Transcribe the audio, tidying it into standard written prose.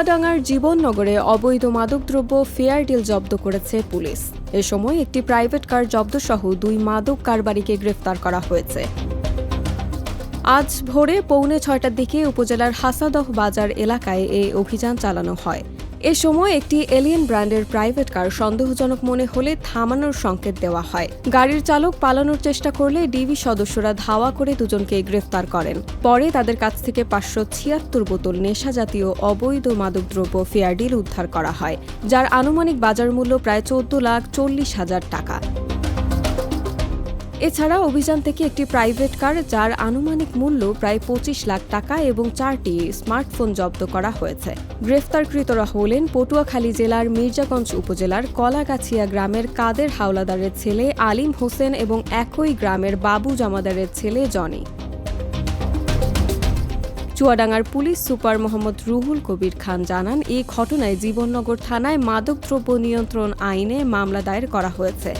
চুয়াডাঙ্গার জীবননগরে অবৈধ মাদকদ্রব্য ফেয়ার ডিল জব্দ করেছে পুলিশ। এ সময় একটি প্রাইভেট কার জব্দসহ 2 মাদক কারবারিকে গ্রেফতার করা হয়েছে। আজ ভোরে 5:45টার দিকে উপজেলার হাসাদহ বাজার এলাকায় এই অভিযান চালানো হয়। এ সময় একটি এলিয়েন ব্র্যান্ডের প্রাইভেট কার সন্দেহজনক মনে হলে থামানোর সংকেত দেওয়া হয়। গাড়ির চালক পালানোর চেষ্টা করলে ডিবি সদস্যরা ধাওয়া করে দুজনকে গ্রেফতার করেন। পরে তাদের কাছ থেকে 576 বোতল নেশাজাতীয় অবৈধ মাদকদ্রব্য ফেয়ার ডিল উদ্ধার করা হয়, যার আনুমানিক বাজার মূল্য প্রায় 14,40,000 টাকা। এছাড়া অভিযান থেকে একটি প্রাইভেট কার, যার আনুমানিক মূল্য প্রায় 25 লাখ টাকা এবং 4টি স্মার্টফোন জব্দ করা হয়েছে। গ্রেফতারকৃতরা হলেন পটুয়াখালী জেলার মির্জাগঞ্জ উপজেলার কলাগাছিয়া গ্রামের কাদের হাওলাদারের ছেলে আলিম হোসেন এবং একই গ্রামের বাবু জমাদারের ছেলে জনি। চুয়াডাঙ্গার পুলিশ সুপার মোহাম্মদ রুহুল কবির খান জানান, এই ঘটনায় জীবননগর থানায় মাদকদ্রব্য নিয়ন্ত্রণ আইনে মামলা দায়ের করা হয়েছে।